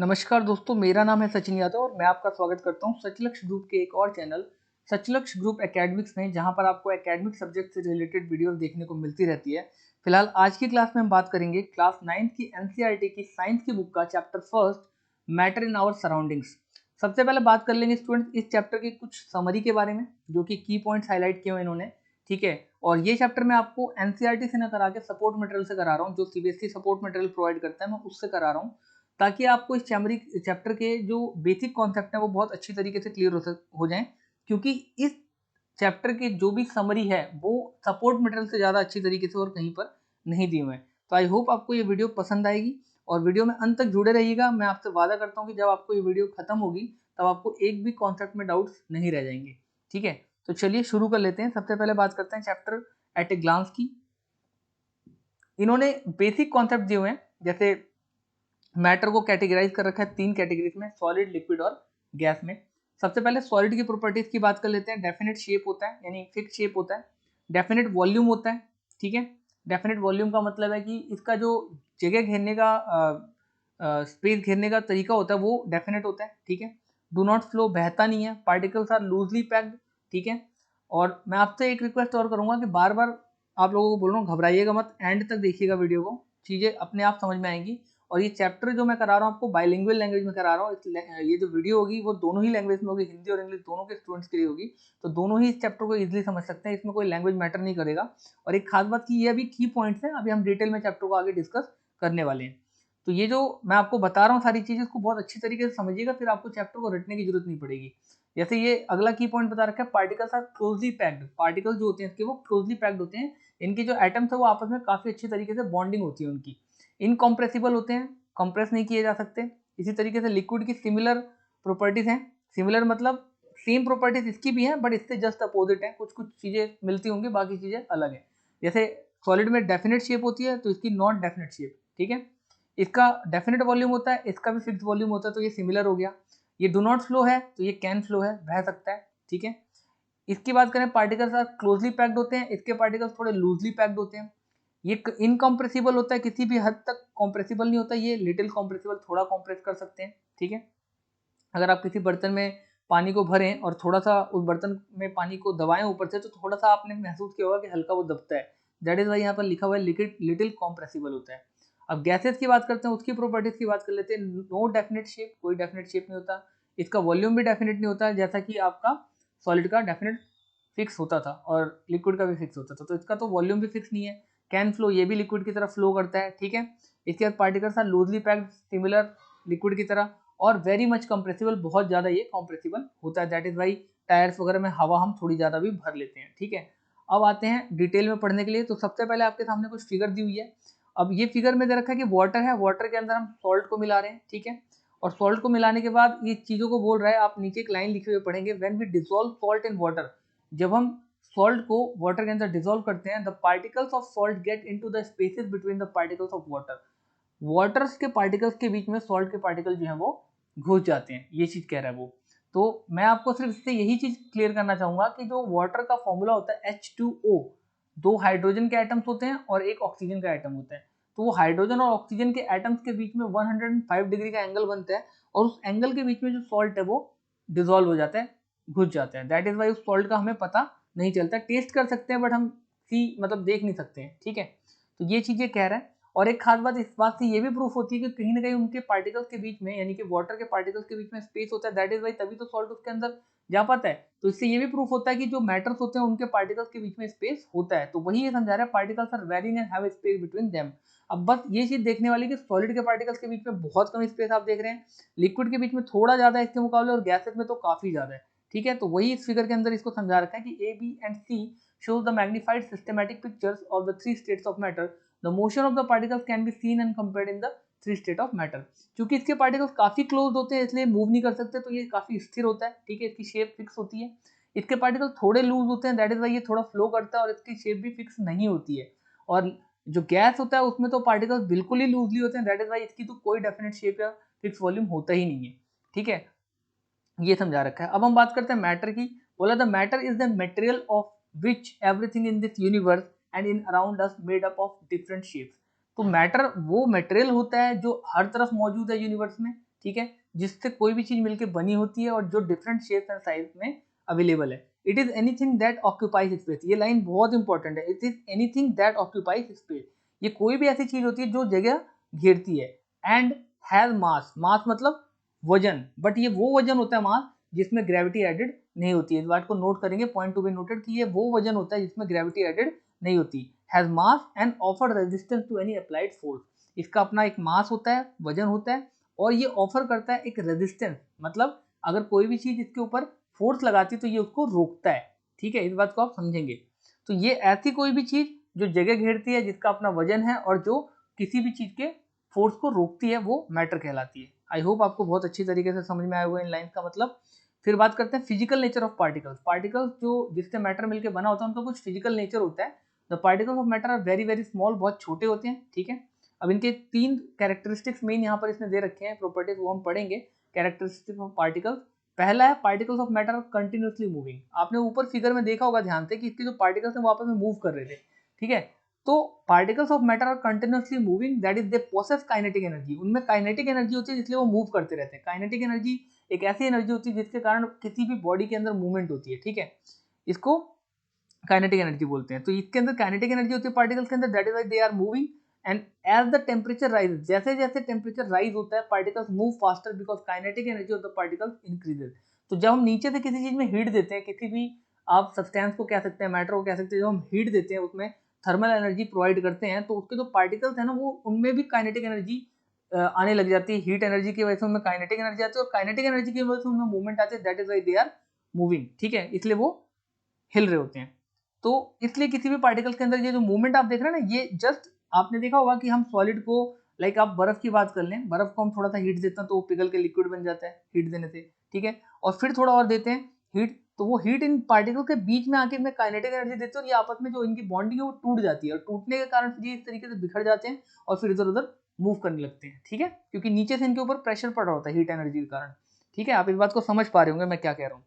नमस्कार दोस्तों, मेरा नाम है सचिन यादव और मैं आपका स्वागत करता हूं सचलक्ष्य ग्रुप के एक और चैनल सचलक्ष्य ग्रुप एकेडमिक्स में, जहां पर आपको एकेडमिक सब्जेक्ट से रिलेटेड वीडियोस देखने को मिलती रहती है। फिलहाल आज की क्लास में हम बात करेंगे क्लास 9th की एनसीईआरटी की साइंस की बुक का chapter first, matter in our surroundings. सबसे पहले बात कर लेंगे स्टूडेंट्स इस चैप्टर की कुछ समरी के बारे में, जो कि की पॉइंट्स हाईलाइट किए हुए इन्होंने। ठीक है, और ये चैप्टर मैं आपको एनसीईआरटी से ना करा के सपोर्ट मटेरियल से करा रहा हूँ, जो सीबीएसई सपोर्ट मटेरियल प्रोवाइड करता है, मैं उससे करा रहा हूँ, ताकि आपको इस चैप्टर के जो बेसिक कॉन्सेप्ट है वो बहुत अच्छी तरीके से क्लियर हो जाएं। क्योंकि इस चैप्टर की जो भी समरी है वो सपोर्ट मटेरियल से ज़्यादा अच्छी तरीके से और कहीं पर नहीं दी हुए हैं। तो आई होप आपको ये वीडियो पसंद आएगी और वीडियो में अंत तक जुड़े रहिएगा। मैं आपसे वादा करता हूँ कि जब आपको ये वीडियो खत्म होगी तब आपको एक भी कॉन्सेप्ट में डाउट्स नहीं रह जाएंगे। ठीक है, तो चलिए शुरू कर लेते हैं। सबसे पहले बात करते हैं चैप्टर एट ए ग्लांस की। इन्होंने बेसिक कॉन्सेप्ट दिए हुए हैं, जैसे मैटर को कैटेगराइज कर रखा है 3 कैटेगरीज में, सॉलिड, लिक्विड और गैस में। सबसे पहले सॉलिड की प्रॉपर्टीज की बात कर लेते हैं। डेफिनेट शेप होता है, यानी फिक्स शेप होता है। डेफिनेट वॉल्यूम होता है। ठीक है, डेफिनेट वॉल्यूम का मतलब है कि इसका जो जगह घेरने का स्पेस घेरने का तरीका होता है वो डेफिनेट होता है। ठीक है, डू नॉट फ्लो, बहता नहीं है। Particles are loosely packed. ठीक है, और मैं आपसे एक रिक्वेस्ट और करूंगा कि बार बार आप लोगों को बोल रहा हूँ, घबराइएगा मत, एंड तक देखिएगा वीडियो को, चीज़ें अपने आप समझ में आएंगी। और ये चैप्टर जो मैं करा रहा हूँ आपको बाइलिंगुअल लैंग्वेज में करा रहा हूँ। ये जो वीडियो होगी वो दोनों ही लैंग्वेज में होगी, हिंदी और इंग्लिश दोनों के स्टूडेंट्स के लिए होगी। तो दोनों ही इस चैप्टर को इजीली समझ सकते हैं, इसमें कोई लैंग्वेज मैटर नहीं करेगा। और एक खास बात की ये अभी की पॉइंट्स हैं, अभी हम डिटेल में चैप्टर को आगे डिस्कस करने वाले हैं। तो ये जो मैं आपको बता रहा हूँ सारी चीज़ें, इसको बहुत अच्छी तरीके से समझिएगा, फिर आपको चैप्टर को रटने की जरूरत नहीं पड़ेगी। जैसे ये अगला की पॉइंट बता रखा है, particles are closely packed. Particles जो होते हैं इसके वो क्लोजली पैक्ड होते हैं। इनके जो एटम्स है वो आपस में काफी अच्छी तरीके से बॉन्डिंग होती है उनकी। इनकॉम्प्रेसिबल होते हैं, कंप्रेस नहीं किए जा सकते। इसी तरीके से लिक्विड की सिमिलर प्रॉपर्टीज हैं। सिमिलर मतलब सेम प्रॉपर्टीज इसकी भी हैं, बट इससे जस्ट अपोजिट है। कुछ कुछ चीजें मिलती होंगी, बाकी चीजें अलग है। जैसे सॉलिड में डेफिनेट शेप होती है तो इसकी नॉन डेफिनेट शेप। ठीक है, इसका डेफिनेट वॉल्यूम होता है, इसका भी फिक्स वॉल्यूम होता है, तो ये सिमिलर हो गया। ये डू नॉट फ्लो है तो ये कैन फ्लो है, बह सकता है। ठीक है, इसकी बात करें, पार्टिकल्स आर क्लोजली पैक्ड होते हैं, इसके पार्टिकल्स थोड़े लूजली पैक्ड होते हैं। ये इनकॉम्प्रेसिबल होता है, किसी भी हद तक कॉम्प्रेसिबल नहीं होता, ये लिटिल कॉम्प्रेसिबल, थोड़ा कॉम्प्रेस कर सकते हैं। ठीक है, अगर आप किसी बर्तन में पानी को भरें और थोड़ा सा उस बर्तन में पानी को दबाएं ऊपर से, तो थोड़ा सा आपने महसूस किया होगा कि हल्का वो दबता है। दैट इज वाई यहाँ पर लिखा हुआ है लिटिल कॉम्प्रेसिबल होता है। अब गैसेस की बात करते हैं, उसकी प्रॉपर्टीज की बात कर लेते हैं। नो डेफिनेट शेप, कोई डेफिनेट शेप नहीं होता। इसका वॉल्यूम भी डेफिनेट नहीं होता, जैसा कि आपका सॉलिड का डेफिनेट फिक्स होता था और लिक्विड का भी फिक्स होता था। तो इसका तो वॉल्यूम भी फिक्स नहीं है। कैन फ्लो, ये भी लिक्विड की तरह फ्लो करता है। ठीक है, इसके बाद particles are loosely packed, similar liquid की तरह, और वेरी मच कंप्रेसिबल, बहुत ज़्यादा ये कंप्रेसिबल होता है। दैट इज वाई टायर्स वगैरह में हवा हम थोड़ी ज़्यादा भी भर लेते हैं। ठीक है, अब आते हैं डिटेल में पढ़ने के लिए। तो सबसे पहले आपके सामने कुछ फिगर दी हुई है। अब ये फिगर में दे रखा है कि वाटर है, वाटर के अंदर हम सॉल्ट को मिला रहे हैं। ठीक है, और सॉल्ट को मिलाने के बाद ये चीज़ों को बोल रहा है, आप नीचे एक लाइन लिखे हुए पढ़ेंगे, when we dissolve salt in water. जब हम सॉल्ट को वाटर के अंदर डिसॉल्व करते हैं, the particles of salt get into the spaces between the particles of water. Waters के पार्टिकल्स के बीच में सॉल्ट के पार्टिकल जो है वो घुस जाते हैं, ये चीज कह रहा है वो। तो मैं आपको सिर्फ इससे यही चीज क्लियर करना चाहूंगा कि जो वाटर का फॉर्मूला होता है H2O, 2 हाइड्रोजन के एटम्स होते हैं और एक ऑक्सीजन का एटम होता है। तो वो हाइड्रोजन और ऑक्सीजन के एटम्स के बीच में 105 डिग्री का एंगल बनता है, और उस एंगल के बीच में जो सॉल्ट है वो डिजोल्व हो जाता है, घुस जाता है। दैट इज वाई उस सॉल्ट का हमें पता नहीं चलता। टेस्ट कर सकते हैं बट हम सी मतलब देख नहीं सकते हैं। ठीक है, तो ये चीजें कह रहा है। और एक खास बात इस बात से ये भी प्रूफ होती है कि कहीं ना कहीं उनके पार्टिकल्स के बीच में, यानी कि वाटर के पार्टिकल्स के बीच में स्पेस होता है। दैट इज वाई तभी तो सॉल्ट उसके अंदर जा पाता है। तो इससे ये भी प्रूफ होता है कि जो मैटर्स होते हैं उनके पार्टिकल्स के बीच में स्पेस होता है। तो वही ये समझा रहा है, particles are varying and have space between them. अब बस ये चीज देखने वाली कि सॉलिड के पार्टिकल्स के बीच में बहुत कम स्पेस आप देख रहे हैं, लिक्विड के बीच में थोड़ा ज्यादा है इसके मुकाबले, और गैसेस में तो काफी ज्यादा है। ठीक है, तो वही इस फिगर के अंदर इसको समझा रखा है कि A, B and C shows the magnified systematic pictures of the 3 states of matter. The motion of the particles can be seen and compared in the 3 state of matter. क्योंकि इसके पार्टिकल्स काफी क्लोज होते हैं इसलिए move नहीं कर सकते, तो ये काफी स्थिर होता है। ठीक है, इसकी शेप फिक्स होती है। इसके पार्टिकल्स थोड़े लूज होते हैं, दैट इज वाई ये थोड़ा फ्लो करता है, और इसकी शेप भी फिक्स नहीं होती है। और जो गैस होता है उसमें तो पार्टिकल्स बिल्कुल ही लूजली होते हैं, दैट इज वाई इसकी तो कोई डेफिनेट शेप या फिक्स वॉल्यूम होता ही नहीं है। ठीक है, ये समझा रखा है। अब हम बात करते हैं मैटर की। बोला the matter is the material of which everything in this universe and in around us made up of different shapes. तो मैटर वो मटेरियल होता है जो हर तरफ मौजूद है यूनिवर्स में, ठीक है, जिससे कोई भी चीज मिलकर बनी होती है और जो डिफरेंट शेप्स एंड साइज में अवेलेबल है। It is anything that occupies space, ये लाइन बहुत इंपॉर्टेंट है। It is anything that occupies space, ये कोई भी ऐसी चीज होती है जो जगह घेरती है। एंड हैज मास, मास मतलब वजन, बट ये वो वजन होता है मास जिसमें ग्रेविटी एडेड नहीं होती है। इस बात को नोट करेंगे, पॉइंट टू बी नोटेड, कि ये वो वजन होता है जिसमें ग्रेविटी एडेड नहीं होती। Has mass and offer resistance to any applied force, इसका अपना एक मास होता है, वजन होता है, और ये ऑफर करता है एक रेजिस्टेंस, मतलब अगर कोई भी चीज इसके ऊपर फोर्स लगाती है तो ये उसको रोकता है। ठीक है, इस बात को आप समझेंगे। तो ये ऐसी कोई भी चीज जो जगह घेरती है, जिसका अपना वजन है और जो किसी भी चीज के फोर्स को रोकती है, वो मैटर कहलाती है। आई होप आपको बहुत अच्छी तरीके से समझ में आया हुआ इन लाइन का मतलब। फिर बात करते हैं physical nature of particles. Particles जो जिससे मैटर मिलकर बना होता है उनका कुछ फिजिकल नेचर होता है। The particles of matter are very very small, बहुत छोटे होते हैं। ठीक है, अब इनके 3 कैरेक्टरिस्टिक्स मेन यहाँ पर इसने दे रखे हैं, प्रॉपर्टीज, वो हम पढ़ेंगे। कैरेक्टरिस्टिक्स ऑफ पार्टिकल्स, पहला है particles of matter are continuously moving. आपने ऊपर फिगर में देखा होगा ध्यान से कि इसके जो पार्टिकल्स हैं वो आपस में मूव कर रहे थे। ठीक है, तो particles of matter are continuously moving, that is they possess kinetic energy, उनमें काइनेटिक एनर्जी होती है इसलिए वो मूव करते रहते हैं। काइनेटिक एनर्जी एक ऐसी एनर्जी होती है जिसके कारण किसी भी बॉडी के अंदर मूवमेंट होती है। ठीक है, इसको काइनेटिक एनर्जी बोलते हैं। तो इसके अंदर काइनेटिक एनर्जी होती है पार्टिकल्स के अंदर, that is why they are moving. And as the temperature rise, जैसे जैसे टेम्परेचर राइज होता है particles move faster because kinetic energy of the particles increases. तो जब हम नीचे से किसी चीज में हीट देते हैं, किसी भी आप सब्सटेंस को कह सकते हैं, मैटर को कह सकते हैं, जब हम हीट देते हैं उसमें थर्मल एनर्जी प्रोवाइड करते हैं, तो उसके जो पार्टिकल्स है ना, वो उनमें भी काइनेटिक एनर्जी आने लग जाती है। हीट एनर्जी की वजह से उनमें काइनेटिक एनर्जी आती है और काइनेटिक एनर्जी की वजह से उनमें मूवमेंट आती है, that is why they are moving. ठीक है, इसलिए वो हिल रहे होते हैं। तो इसलिए किसी भी पार्टिकल के अंदर ये जो मूवमेंट आप देख रहे हैं ना, ये जस्ट आपने देखा होगा कि हम सॉलिड को, लाइक आप बर्फ की बात कर लें, बर्फ को हम थोड़ा सा हीट देते हैं तो वो पिघल के लिक्विड बन जाता है हीट देने से। ठीक है, और फिर थोड़ा और देते हैं हीट, तो वो हीट इन पार्टिकल के बीच में आके इनमें काइनेटिक एनर्जी देते हैं और ये आपस में जो इनकी बॉन्डिंग है वो टूट जाती है, और टूटने के कारण फिर ये इस तरीके से बिखर जाते हैं और फिर इधर उधर मूव करने लगते हैं। ठीक है, क्योंकि नीचे से इनके ऊपर प्रेशर पड़ रहा होता है हीट एनर्जी के कारण। ठीक है, आप इस बात को समझ पा रहे होंगे मैं क्या कह रहा हूँ।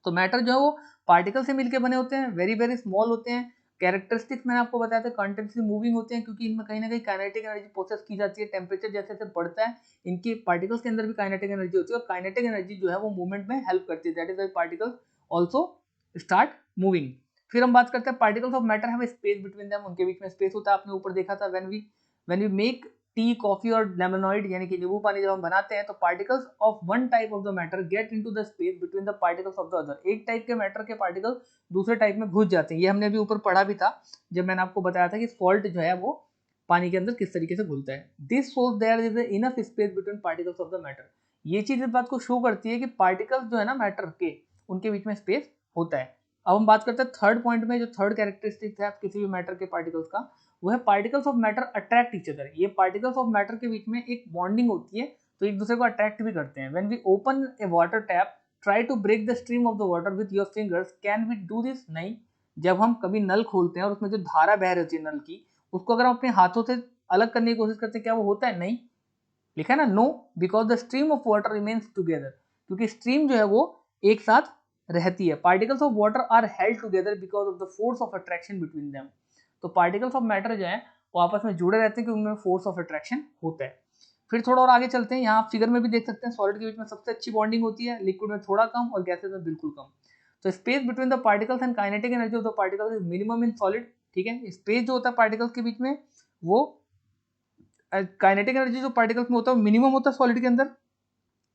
तो मैटर जो है वो पार्टिकल से मिलकर बने होते हैं, वेरी वेरी स्मॉल होते हैं। कैरेक्टरिस्टिक्स मैंने आपको बताया था, कंटिन्यूअसली मूविंग होते हैं क्योंकि इनमें कहीं ना कहीं काइनेटिक एनर्जी प्रोसेस की जाती है। टेम्परेचर जैसे जैसे बढ़ता है इनके पार्टिकल्स के अंदर भी काइनेटिक एनर्जी होती है और काइनेटिक एनर्जी जो है वो मूवमेंट में हेल्प करती है, that is why particles also start moving. फिर हम बात करते हैं particles of matter have space between them, उनके बीच में स्पेस होता है। आपने ऊपर देखा था when we make tea, coffee और लेमोनॉइड यानी कि नींबू पानी जब हम बनाते हैं तो particles of one type of the matter get into the space between the particles of the other. एक टाइप के मैटर के पार्टिकल दूसरे टाइप में घुस जाते हैं। ये हमने अभी ऊपर पढ़ा भी था जब मैंने आपको बताया था कि सॉल्ट जो है वो पानी के अंदर किस तरीके से घुलता है। This shows there is enough space between particles of the matter. ये चीज इस बात को शो करती है कि पार्टिकल्स जो है ना मैटर के, उनके बीच में स्पेस होता है। अब हम बात करते हैं थर्ड पॉइंट में, जो थर्ड कैरेक्टरिस्टिक है किसी भी मैटर के पार्टिकल्स का, वो है particles of matter attract each other. ये पार्टिकल्स ऑफ मैटर के बीच में एक बॉन्डिंग होती है तो एक दूसरे को अट्रैक्ट भी करते हैं। When we open a water tap, try to break the stream of the water with your fingers, can we do this? नहीं। जब हम कभी नल खोलते हैं और उसमें जो धारा बह रही होती है नल की, उसको अगर हम अपने हाथों से अलग करने की कोशिश करते हैं, क्या वो होता है? नहीं। लिखा है ना, no, because the stream of water remains together, क्योंकि स्ट्रीम जो है वो एक साथ रहती है। Particles of water are held together because of the force of attraction between them. तो पार्टिकल्स ऑफ मैटर जो है वो आपस में जुड़े रहते हैं क्योंकि उनमें फोर्स ऑफ अट्रैक्शन होता है। फिर थोड़ा और आगे चलते हैं, यहाँ फिगर में भी देख सकते हैं सॉलिड के बीच में सबसे अच्छी बॉन्डिंग होती है, लिक्विड में थोड़ा कम और गैसेज में बिल्कुल कम। तो space between the particles and kinetic energy of the particles is minimum in solid. ठीक है, स्पेस जो होता है पार्टिकल्स के बीच में वो काइनेटिक एनर्जी जो पार्टिकल्स में होता है वो मिनिमम होता है सॉलिड के अंदर,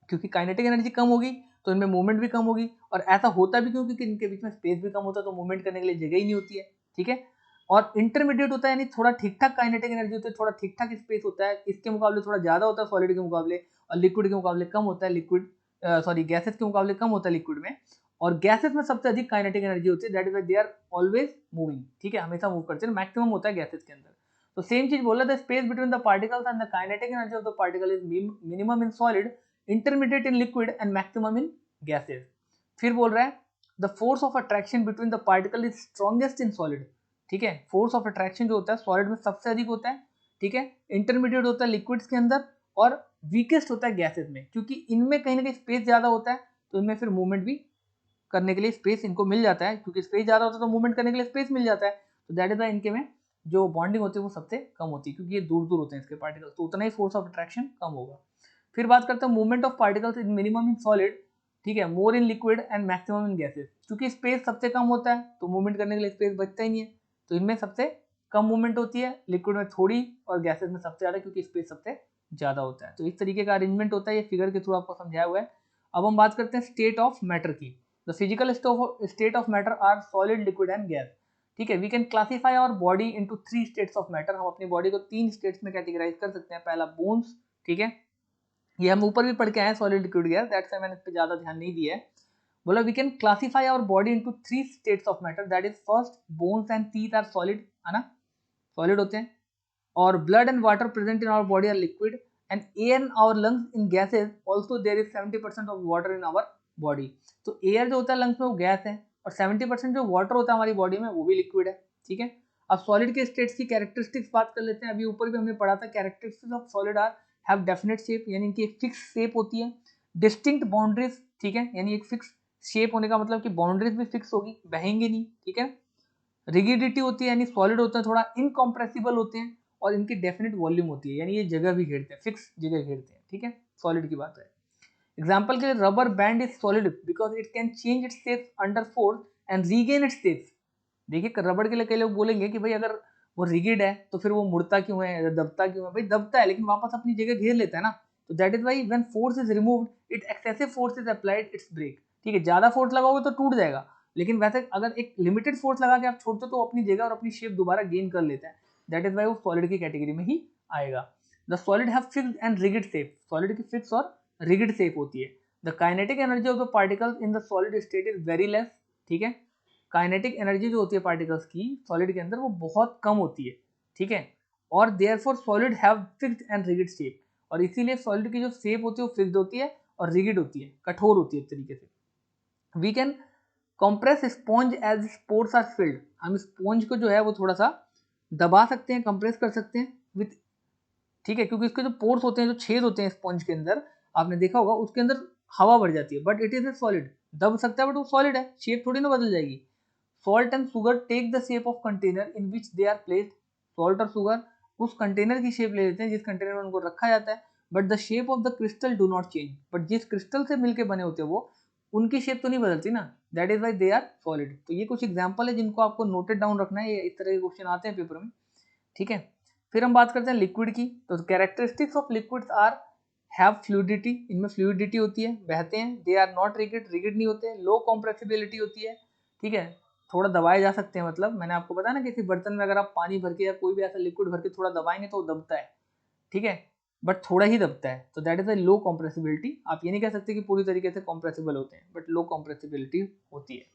क्योंकि काइनेटिक एनर्जी कम होगी तो इनमें मूवमेंट भी कम होगी। और ऐसा होता भी क्यों? क्योंकि इनके बीच में स्पेस भी कम होता है तो मूवमेंट करने के लिए जगह ही नहीं होती है। ठीक है, और इंटरमीडिएट होता है यानी थोड़ा ठीक ठाक काइनेटिक एनर्जी होती है, थोड़ा ठीक ठाक स्पेस होता है, इसके मुकाबले थोड़ा ज्यादा होता है सॉलिड के मुकाबले, और लिक्विड के मुकाबले कम होता है, लिक्विड सॉरी गैसेस के मुकाबले कम होता है लिक्विड में। और गैसेस में सबसे अधिक काइनेटिक एनर्जी होती है, that is why they are always moving. ठीक है, हमेशा मूव करते हैं, मैक्सिमम होता है गैसेस के अंदर। तो सेम चीज बोला था, space between the particles and the kinetic energy of the particle is minimum in solid, intermediate in liquid and maximum in gases. फिर बोल रहा है the force of attraction between the particle is strongest in solid. ठीक है, force of attraction जो होता है solid में सबसे अधिक होता है। ठीक है, इंटरमीडिएट होता है लिक्विड्स के अंदर और वीकेस्ट होता है गैसेस में, क्योंकि इनमें कहीं ना कहीं स्पेस ज्यादा होता है तो इनमें फिर मूवमेंट भी करने के लिए स्पेस इनको मिल जाता है, क्योंकि स्पेस ज्यादा होता है तो मूवमेंट करने के लिए स्पेस मिल जाता है। तो दैट इज वाई इनके में जो बॉन्डिंग होती है वो सबसे कम होती है, क्योंकि ये दूर दूर होते हैं इसके पार्टिकल्स, तो उतना ही फोर्स ऑफ अट्रैक्शन कम होगा। फिर बात करते हैं movement of particles in minimum in solid, ठीक है, more in liquid and maximum in gases. क्योंकि स्पेस सबसे कम होता है तो मूवमेंट करने के लिए स्पेस बचता ही नहीं है, तो इनमें सबसे कम मूवमेंट होती है, लिक्विड में थोड़ी और गैसेस में सबसे ज़्यादा, क्योंकि स्पेस सबसे ज़्यादा होता है। तो इस तरीके का अरेंजमेंट होता है, ये फिगर के थ्रू आपको समझाया हुआ है। अब हम बात करते हैं स्टेट ऑफ मैटर की। The physical state of matter are solid, liquid and gas, ठीक है। We can classify our body into 3 states of matter. हम अपनी बॉडी को 3 स्टेट्स में कैटेगराइज कर सकते हैं। पहला बोन्स, ठीक है, ये हम ऊपर भी पढ़ के आए हैं, solid, liquid, gas, that's why मैंने इस पे ज़्यादा ध्यान नहीं दिया है। बोला we can classify our body into 3 states of matter, that is first bones and teeth are solid, है ना, सॉलिड होते हैं। और blood and water present in our body are liquid and air in our lungs in gases, also there is 70% of water in our body. तो air जो होता है lungs में वो गैस है, और 70% जो वाटर होता है हमारी बॉडी में वो भी लिक्विड है, ठीक है। अब सॉलिड के स्टेट्स की कैरेक्टरिस्टिक्स बात कर लेते हैं। अभी ऊपर भी हमने पढ़ा था, characteristics of solid are have definite shape, यानी इनकी एक फिक्स शेप होती है। डिस्टिंक्ट बाउंड्रीज, ठीक है, यानी एक फिक्स शेप होने का मतलब कि बाउंड्रीज भी फिक्स होगी, बहेंगे नहीं, ठीक है। रिगिडिटी होती है, यानी सॉलिड होते हैं थोड़ा इनकम्प्रेसिबल होते हैं, और इनकी डेफिनेट वॉल्यूम होती है, यानी ये जगह भी घेरते हैं, फिक्स जगह घेरते हैं, ठीक है, सॉलिड की बात है। एग्जाम्पल के लिए rubber band is solid because it can change its shape under force and regain its shape. देखिए रबड़ के लिए कई लोग बोलेंगे कि भाई अगर वो रिगिड है तो फिर वो मुड़ता क्यों है, दबता क्यों है? भाई दबता है लेकिन वापस अपनी जगह घेर लेता है ना, तो that is why when force is removed it excessive force is applied it's break, ठीक है। ज्यादा फोर्स लगाओगे तो टूट जाएगा, लेकिन वैसे अगर एक लिमिटेड फोर्स लगा के आप छोड़ते हो तो अपनी जगह और अपनी शेप दोबारा गेन कर लेता है, दैट इज वाई वो सॉलिड की कैटेगरी में ही आएगा। The solid have fixed and rigid shape, solid की फिक्स और रिगिड शेप होती है। The kinetic energy of the particles in the solid state is very less, ठीक है। काइनेटिक एनर्जी जो होती है पार्टिकल्स की सॉलिड के अंदर वो बहुत कम होती है, ठीक है। और therefore solid have fixed and rigid shape, और इसीलिए सॉलिड की जो शेप होती है वो फिक्स्ड होती है और रिगिड होती है, कठोर होती है एक तरीके से। We can compress sponge as pores are filled, हम स्पॉन्ज को जो है वो थोड़ा सा दबा सकते हैं, कंप्रेस कर सकते हैं विथ, ठीक है, क्योंकि इसके जो पोर्स होते हैं, जो छेद होते हैं स्पॉन्ज के अंदर, आपने देखा होगा उसके अंदर हवा भर जाती है, but it is a solid, दब सकता है बट वो सॉलिड है, शेप थोड़ी ना बदल जाएगी। Salt and sugar take the shape of container in which they are placed, salt और शुगर उस कंटेनर की शेप ले लेते हैं जिस कंटेनर में उनको रखा जाता है, but the shape of the crystal do not change, but जिस क्रिस्टल से मिलके बने होते हैं वो उनकी शेप तो नहीं बदलती ना, that is why they are solid. तो ये कुछ एग्जाम्पल है जिनको आपको नोटेड डाउन रखना है, ये इस तरह के क्वेश्चन आते हैं पेपर में, ठीक है। फिर हम बात करते हैं लिक्विड की। तो characteristics of liquids are have fluidity, इनमें फ्लूइडिटी होती है, बहते हैं। They are not rigid, rigid नहीं होते। लो कॉम्प्रेसिबिलिटी होती है, ठीक है, थोड़ा दबाए जा सकते हैं, मतलब मैंने आपको बताया ना किसी बर्तन में अगर आप पानी भर के या कोई भी ऐसा लिक्विड भर के थोड़ा दबाएंगे तो वो दबता है, ठीक है, बट थोड़ा ही दबता है, तो that is a low compressibility. आप ये नहीं कह सकते कि पूरी तरीके से कॉम्प्रेसिबल होते हैं, बट लो कॉम्प्रेसिबिलिटी होती है।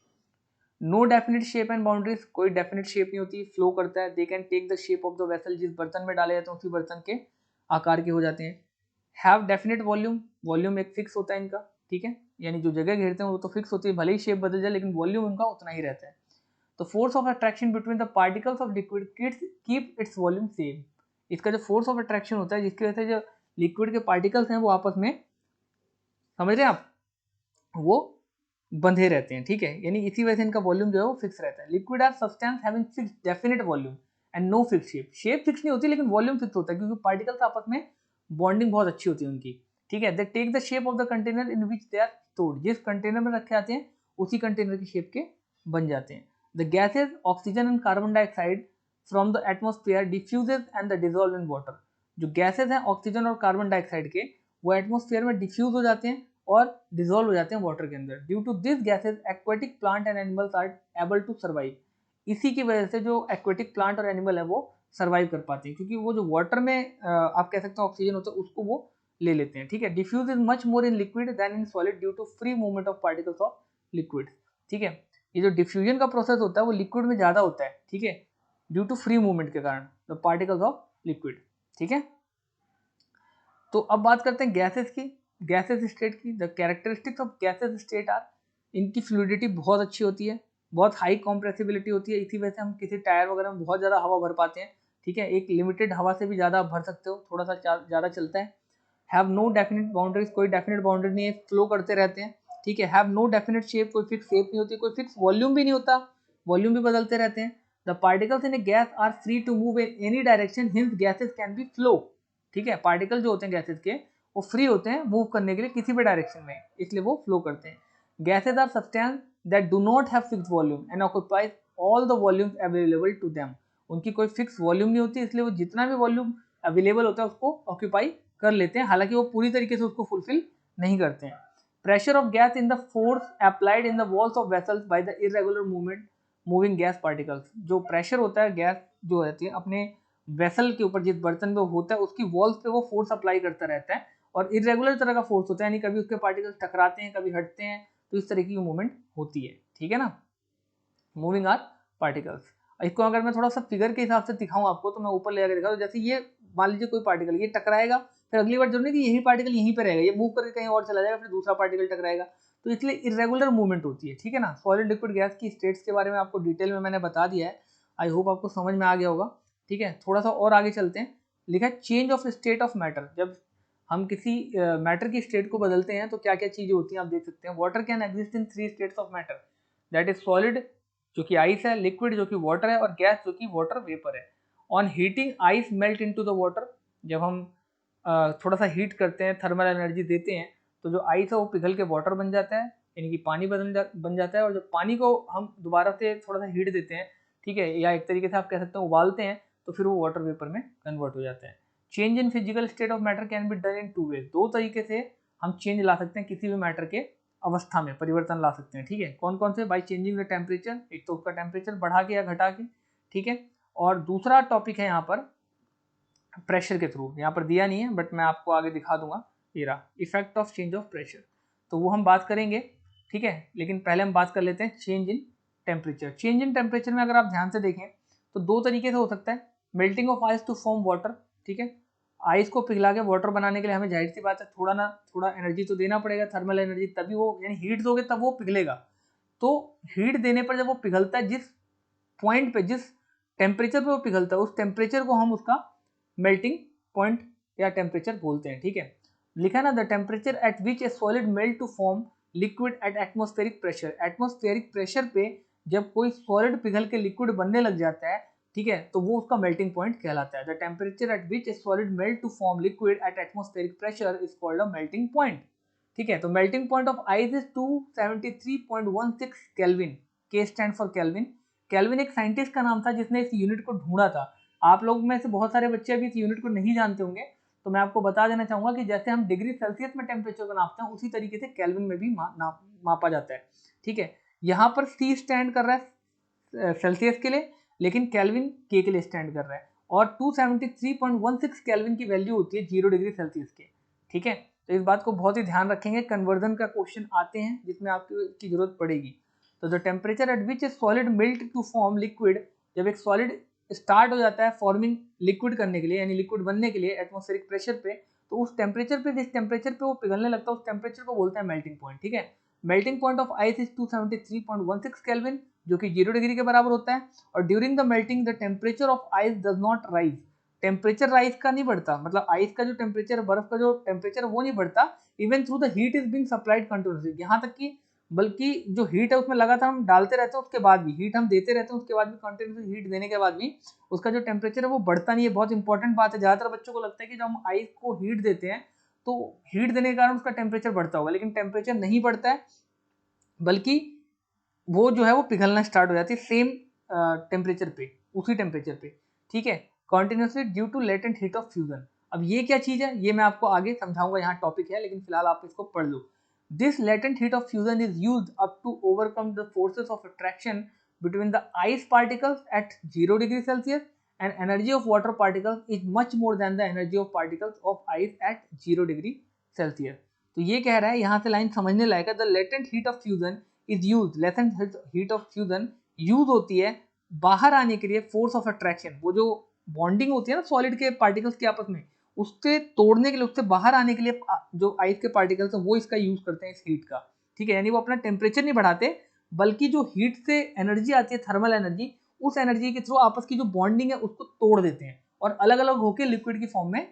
No definite shape and boundaries, कोई डेफिनेट शेप नहीं होती, फ्लो करता है। They can take the shape of the vessel, जिस बर्तन में डाले जाते हैं उसी बर्तन के आकार के हो जाते हैं। हैव डेफिनेट वॉल्यूम, वॉल्यूम एक फिक्स होता है इनका, ठीक है, यानी जो जगह घेरते हैं वो तो फिक्स होती है, भले ही शेप बदल जाए लेकिन वॉल्यूम उनका उतना ही रहता है। तो force of attraction between the particles of liquid keep its volume same, इसका जो फोर्स ऑफ अट्रैक्शन होता है जिसकी वजह से जो लिक्विड के पार्टिकल्स हैं वो आपस में, समझ रहे हैं आप, वो बंधे रहते हैं, ठीक है, यानी इसी वजह से इनका वॉल्यूम जो है वो फिक्स रहता है। Liquid are substance having fixed definite volume and no fix shape, shape fix नहीं होती लेकिन वॉल्यूम फिक्स होता है, क्योंकि पार्टिकल्स आपस में बॉन्डिंग बहुत अच्छी होती है उनकी, ठीक है। They take the shape of the container in which they are stored, जिस कंटेनर में रखे जाते हैं उसी कंटेनर की शेप के बन जाते हैं। The gases oxygen and carbon dioxide from the atmosphere diffuses and the dissolve in water, जो गैसेज हैं ऑक्सीजन और कार्बन डाइऑक्साइड के, वो एटमोस्फेयर में डिफ्यूज हो जाते हैं और डिजोल्व हो जाते हैं वाटर के अंदर। Due to this gases aquatic plant and animals are able to survive, इसी की वजह से जो एक्वेटिक प्लांट और एनिमल है वो सर्वाइव कर पाते हैं, क्योंकि वो जो वाटर में आप कह सकते हैं ऑक्सीजन होता है उसको वो ले लेते हैं, ठीक है। Diffuse is much more in liquid than in solid due to free movement of particles of liquid, ठीक है। ये जो डिफ्यूजन का प्रोसेस होता है वो लिक्विड में ज्यादा होता है, ठीक है, ड्यू टू फ्री मूवमेंट के कारण द पार्टिकल्स ऑफ लिक्विड, ठीक है। तो अब बात करते हैं गैसेस की, गैसेस स्टेट की। The characteristics of gases state are, इनकी फ्लूइडिटी बहुत अच्छी होती है, बहुत हाई कॉम्प्रेसिबिलिटी होती है, इसी वजह से हम किसी टायर वगैरह में बहुत ज़्यादा हवा भर पाते हैं, ठीक है, एक लिमिटेड हवा से भी ज़्यादा आप भर सकते हो, थोड़ा सा ज़्यादा चलता है। हैव नो डेफिनेट बाउंड्रीज, कोई डेफिनेट बाउंड्री नहीं है, फ्लो करते रहते हैं, ठीक है। हैव नो डेफिनेट शेप, कोई फिक्स शेप नहीं होती, कोई फिक्स वॉल्यूम भी नहीं होता, वॉल्यूम भी बदलते रहते हैं। The particles in a gas are free to move in any direction, hence gases can be flow, ठीक है, पार्टिकल जो होते हैं गैसेस के वो फ्री होते हैं मूव करने के लिए किसी भी डायरेक्शन में, इसलिए वो फ्लो करते हैं। Gases are substance that do not have fix volume and occupies all the volumes available to them. उनकी कोई फिक्स वॉल्यूम नहीं होती, इसलिए वो जितना भी वॉल्यूम अवेलेबल होता है उसको ऑक्यूपाई कर लेते हैं, हालांकि वो पूरी तरीके से उसको फुलफिल नहीं करते हैं। Pressure of gas in the force applied in the walls of vessels by the irregular movement moving gas particles. जो प्रेशर होता है गैस जो रहती है अपने वेसल के ऊपर, जिस बर्तन में होता है उसकी वॉल्स पे वो फोर्स अप्लाई करता रहता है, और इरेगुलर तरह का फोर्स होता है, यानी कभी उसके पार्टिकल्स टकराते हैं कभी हटते हैं, तो इस तरह की मूवमेंट होती है। ठीक है ना, मूविंग आर पार्टिकल्स। इसको अगर मैं थोड़ा सा फिगर के हिसाब से दिखाऊं आपको, तो मैं ऊपर ले आकर दिखाऊं, जैसे ये मान लीजिए कोई पार्टिकल ये टकराएगा, फिर अगली बार जरूरी नहीं कि यही पार्टिकल यहीं पे रहेगा, ये मूव करके कहीं और चला जाएगा, फिर दूसरा पार्टिकल टकराएगा, तो इसलिए इरेगुलर मूवमेंट होती है। ठीक है ना, सॉलिड लिक्विड गैस की स्टेट्स के बारे में आपको डिटेल में मैंने बता दिया है, आई होप आपको समझ में आ गया होगा। ठीक है, थोड़ा सा और आगे चलते हैं। लिखा है change of state of matter. जब हम किसी मैटर की स्टेट को बदलते हैं तो क्या क्या चीजें होती हैं आप देख सकते हैं। Water can exist in 3 states of matter, that is solid जो कि आइस है, लिक्विड जो कि वाटर है, और गैस जो कि वाटर वेपर है। On heating ice melt into the water. जब हम थोड़ा सा हीट करते हैं, थर्मल एनर्जी देते हैं, तो जो आइस है वो पिघल के वाटर बन जाता है, यानी कि पानी बन जाता है। और जब पानी को हम दोबारा से थोड़ा सा हीट देते हैं, ठीक है, या एक तरीके से आप कह सकते हैं उबालते हैं, तो फिर वो वाटर वेपर में कन्वर्ट हो जाता है। Change in physical state of matter can be done in 2 ways. 2 तरीके से हम चेंज ला सकते हैं, किसी भी मैटर के अवस्था में परिवर्तन ला सकते हैं। ठीक है, कौन कौन से? बाई चेंजिंग द टेम्परेचर, एक तो उसका टेम्परेचर बढ़ा के या घटा के, ठीक है। और दूसरा टॉपिक है यहाँ पर प्रेशर के थ्रू, यहाँ पर दिया नहीं है बट मैं आपको आगे दिखा दूंगा, ये रहा effect of change of pressure, तो वो हम बात करेंगे। ठीक है, लेकिन पहले हम बात कर लेते हैं change in temperature. Change in temperature में अगर आप ध्यान से देखें तो 2 तरीके से हो सकता है। Melting of ice to form water, ठीक है, आइस को पिघला के वाटर बनाने के लिए हमें जाहिर सी बात है थोड़ा एनर्जी तो देना पड़ेगा, थर्मल एनर्जी, तभी वो, यानी हीट दोगे तब वो पिघलेगा। तो हीट देने पर जब वो पिघलता है, जिस पॉइंट पे, जिस टेम्परेचर पे वो पिघलता है, उस टेम्परेचर को हम उसका मेल्टिंग पॉइंट या टेम्परेचर बोलते हैं। ठीक है, लिखा ना, the temperature at which a solid melt to form liquid at atmospheric pressure. Atmospheric pressure पे जब कोई सॉलिड पिघल के लिक्विड बनने लग जाता है, ठीक है, तो वो उसका मेल्टिंग पॉइंट कहलाता है। The temperature at which a solid melt to form liquid at atmospheric pressure is called a melting point. ठीक है, तो melting point of ice is 273.16 Kelvin. K stand for Kelvin. Kelvin एक scientist का नाम था जिसने इस यूनिट को ढूंढा था। आप लोग में से बहुत सारे बच्चे अभी इस यूनिट को नहीं जानते होंगे, तो मैं आपको बता देना चाहूंगा कि जैसे हम डिग्री सेल्सियस में टेम्परेचर को नापते हैं, उसी तरीके से केल्विन में भी मापा जाता है। ठीक है, यहाँ पर C स्टैंड कर रहा है सेल्सियस के लिए, लेकिन केल्विन K के लिए स्टैंड कर रहा है, और 273.16 केल्विन की वैल्यू होती है 0 डिग्री सेल्सियस के। ठीक है, तो इस बात को बहुत ही ध्यान रखेंगे, कन्वर्जन का क्वेश्चन आते हैं जिसमें आपकी जरूरत पड़ेगी। तो the temperature at which a solid melt to form liquid, जब एक सॉलिड स्टार्ट हो जाता है फॉर्मिंग लिक्विड करने के लिए, यानी लिक्विड बनने के लिए एटमॉस्फेरिक प्रेशर पे, तो उस टेम्परेचर पे, जिस टेम्परेचर पे वो पिघलने लगता है, उस टेम्परेचर को बोलते हैं मेल्टिंग पॉइंट। ठीक है, melting point of ice is 273.16 kelvin, जो कि 0 डिग्री के बराबर होता है। और during the melting the temperature of ice does not rise. Temperature rise का नहीं बढ़ता, मतलब आइस का जो टेम्परेचर, बर्फ का जो टेम्परेचर वो नहीं बढ़ता, even through the heat is being supplied continuously, यहाँ तक कि बल्कि जो हीट है उसमें लगातार हम डालते रहते हैं, उसके बाद भी हीट हम देते रहते हैं, उसके बाद भी कंटिन्यूसली हीट देने के बाद भी उसका जो टेम्परेचर है वो बढ़ता नहीं है। बहुत इंपॉर्टेंट बात है, ज़्यादातर बच्चों को लगता है कि जब हम आइस को हीट देते हैं तो हीट देने के कारण उसका टेम्परेचर बढ़ता होगा, लेकिन टेम्परेचर नहीं बढ़ता है, बल्कि वो जो है वो पिघलना स्टार्ट हो जाती है सेम टेम्परेचर पे, उसी टेम्परेचर पे। ठीक है, continuously due to latent heat of fusion. अब ये क्या चीज़ है ये मैं आपको आगे समझाऊंगा, यहाँ टॉपिक है, लेकिन फिलहाल आप इसको पढ़ लो। This latent heat of fusion is used up to overcome the forces of attraction between the ice particles at 0 degree Celsius, and energy of water particles is much more than the energy of particles of ice at 0 degree Celsius। तो ये कह रहा है, यहाँ से line समझने लायक है, the latent heat of fusion is used, latent heat of fusion use होती है बाहर आने के लिए फोर्स ऑफ अट्रैक्शन, वो जो बॉन्डिंग होती है ना सॉलिड के पार्टिकल्स के आपस में, उससे तोड़ने के लिए, उससे बाहर आने के लिए जो आइस के पार्टिकल्स हैं वो इसका यूज करते हैं, इस हीट का। ठीक है, यानी वो अपना टेम्परेचर नहीं बढ़ाते, बल्कि जो हीट से एनर्जी आती है, थर्मल एनर्जी, उस एनर्जी के थ्रू आपस की जो बॉन्डिंग है उसको तोड़ देते हैं, और अलग अलग होकर लिक्विड की फॉर्म में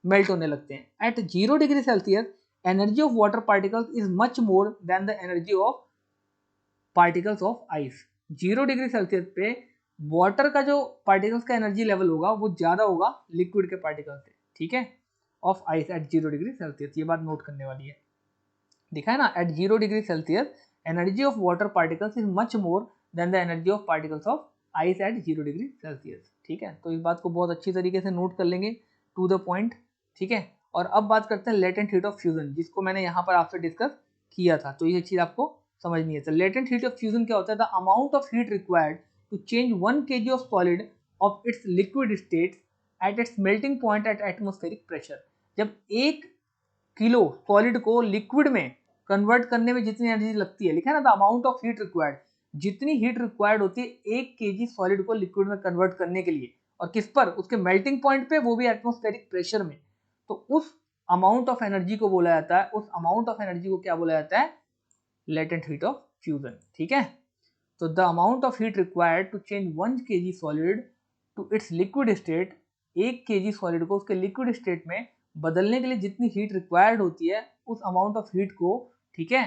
मेल्ट होने लगते हैं। At 0 degree Celsius energy of water particles is much more than the energy of particles of ice. 0 degree Celsius पे वाटर का जो पार्टिकल्स का एनर्जी लेवल होगा वो ज्यादा होगा लिक्विड के पार्टिकल से। ठीक है, of ice at 0 degree Celsius. ये बात नोट करने वाली है। देखा है ना, at 0 degree Celsius energy of water particles is much more than the energy of particles of ice at 0 degree Celsius. ठीक है, तो इस बात को बहुत अच्छी तरीके से नोट कर लेंगे, टू द पॉइंट। ठीक है, और अब बात करते हैं लेटेंट हीट ऑफ फ्यूजन, जिसको मैंने यहाँ पर आपसे डिस्कस किया था, तो ये चीज आपको समझनी है। तो लेटेंट हीट ऑफ फ्यूजन क्या होता है? The amount of heat required to change 1 kg of solid of its liquid state at its melting point at atmospheric pressure. जब 1 किलो सॉलिड को लिक्विड में कन्वर्ट करने में जितनी एनर्जी लगती है, लिखा है ना, the amount of heat required, जितनी हीट रिक्वायर्ड होती है 1 kg सॉलिड को लिक्विड में कन्वर्ट करने के लिए, और किस पर? उसके मेल्टिंग पॉइंट पे, वो भी एटमॉस्फेरिक प्रेशर में। तो उस अमाउंट ऑफ एनर्जी को बोला जाता है, उस अमाउंट ऑफ एनर्जी को क्या बोला जाता है? Latent heat of fusion. ठीक है, तो the amount of heat required to change 1 kg solid to its liquid state, 1 kg solid को उसके लिक्विड स्टेट में बदलने के लिए जितनी हीट रिक्वायर्ड होती है, उस अमाउंट ऑफ हीट को, ठीक है,